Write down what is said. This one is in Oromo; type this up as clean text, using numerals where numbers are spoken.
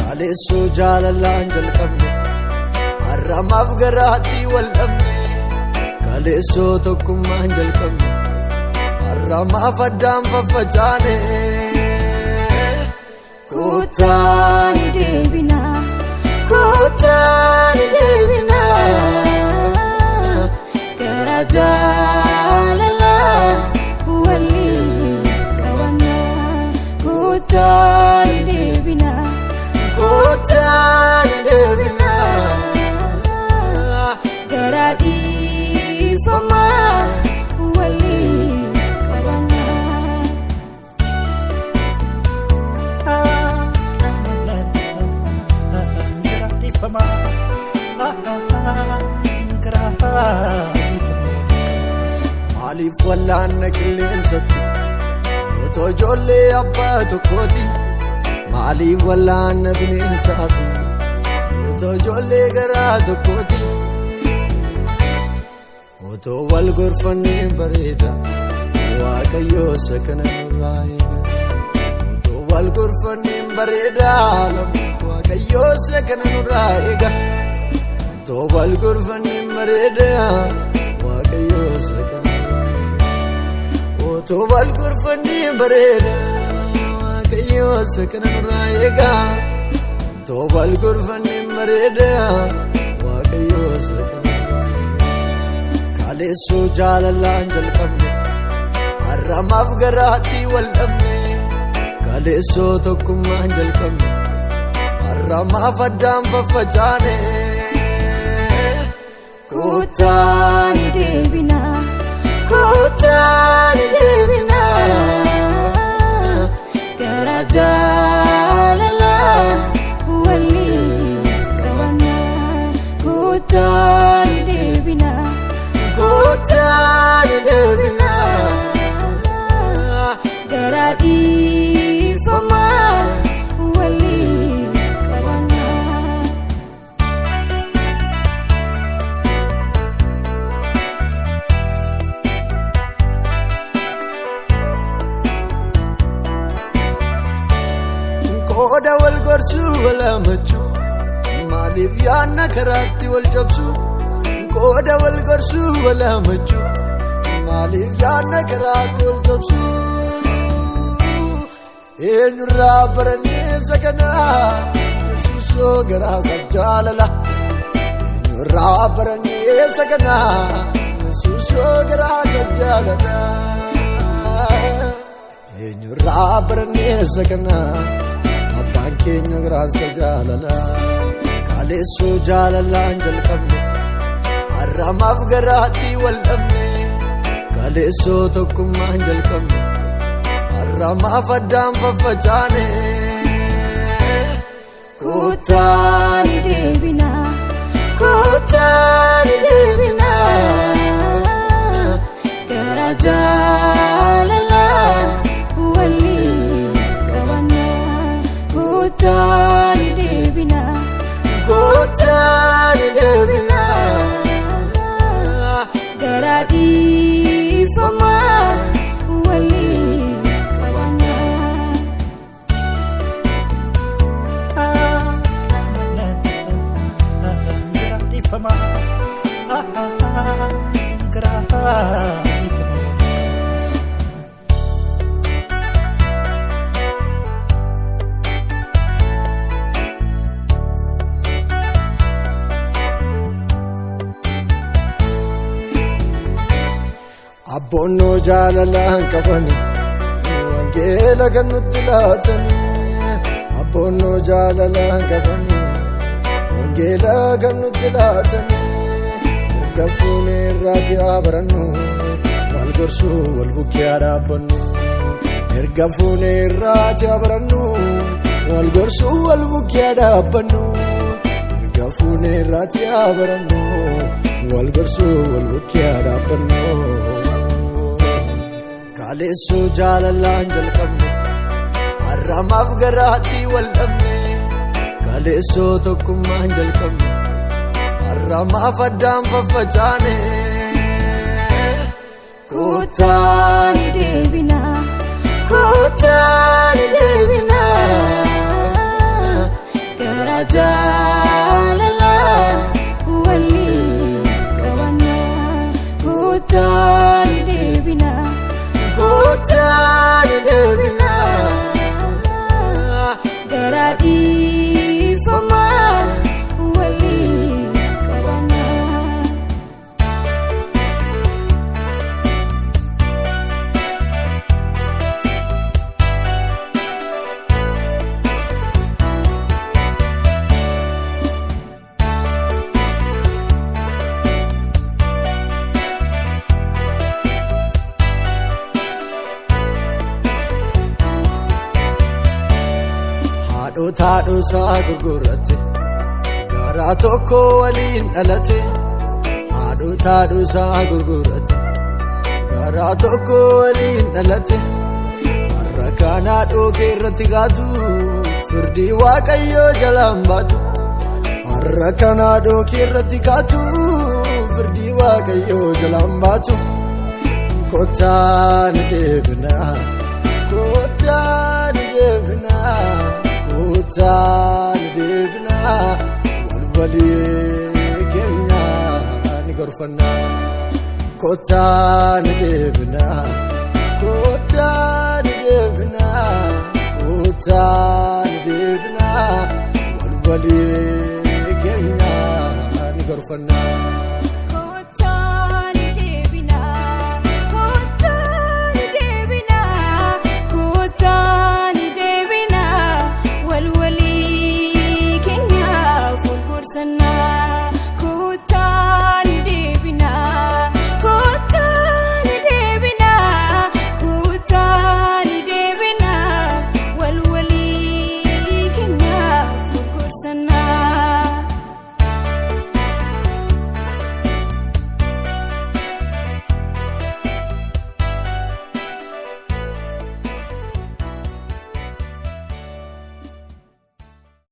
Kaleessu jaalalaan jalqabne har'amaaf garaatii wal dhabne. Kaleessu tokkummaan jalqabne har'amaaf addaan faffacaane. Kottaan deebina, kottaan deebina, gara jaalalaa waliif qabanna. Kottaan deebina, kottaan deebina, gara dhiifamaa waliif qabanna. Maaliif wallaanna qilleensatti otoo ijoollee abbaa tokkooti? Maaliif wallaanna bineensaati otoo ijoollee garaa tokkooti? Otoo wal gorfannee bareeda Waaqayyoo isa kana nurraa eega. Otoo wal gorfannee bareeda Waaqayyoo isa kana nurraa eega. Otoo wal gorfannee bareeda Waaqayyoo isa kana nurraa eega. Otoo wal gorfannee bareeda Waaqayyoo isa kana nurraa eega. Otoo wal gorfannee bareeda Waaqayyoo isa kana nurraa eega. Kaleessu jaalalaan jalqabne har'amaaf garaatii wal dhabne. Kaleessu tokkummaan jalqabne har'amaaf addaan faffacaane. Kottaan deebina, kottaan deebina, gara jaalalaa waliif qabanna. Kottaan deebina, kottaan deebina, gara dhiifamaa waliif qabanna. qooda wal gorsuu wal hamachuu maaliif yaanna karaatti wal cabsuu? Qooda wal gorsuu wal hamachuu maaliif yaanna karaatti wal cabsuu? Eenyurraa barannee isa kana Yesuusoo garaasa jaalala. Eenyurraa barannee isa kana Yesuusoo garaasa jaalala. Eenyurraa barannee isa kana abbaan keenya garaasa jaalala. Kaleessu jaalalaan jalqabne har'amaaf garaatii wal dhabne. Kaleessu tokkummaan jalqabne har'amaaf addaan faffacaane. Kottaan deebina, kottaan deebina, gara jaalalaa waliif qabanna. Kottaan deebina, kottaan deebina, gara dhiifamaa waliif qabanna. abboonnoo jaalalaan qabani wangeela kan nutti laatani abboonnoo jaalalaan qabani wangeela kan nutti laatani erga fuunee irraati haa barannu wal gorsuu wal bukkee haa dhaabbannu erga fuunee irraati haa barannu wal gorsuu wal bukkee haa dhaabbannu erga fuunee irraati haa barannu wal gorsuu wal bukkee haa dhaabbannu. Kaleessoo jaalalaan jalqabne har'amaaf garaatii wal dhabne kaleessoo tokkummaan jalqabne har'amaaf addaan faffacaane kottaa ni deebinaa kottaa ni deebinaa gara jaalalaa waliin qabannaa kottaa ni deebinaa kottaa ni deebinaa gara dhiifamaa waliin qabannaa. Haadhotaa gurgurate garaa tokko waliin dhalate haadhotaa gurgurate garaa tokko waliin dhalate har'a kan haadhoo kee irratti gaatu firdii waaqayyoo jalaan baatu har'a kan haadhoo kee irratti gaatu firdii waaqayyoo jalaan baatu kottaa ni deebinaa kottaa ni deebinaa. Kottaa ni deebinaa walwalee keenya ni gorfannaa kottaa ni deebinaa kottaa ni deebinaa kottaa ni deebinaa walwalee keenya ni gorfannaa.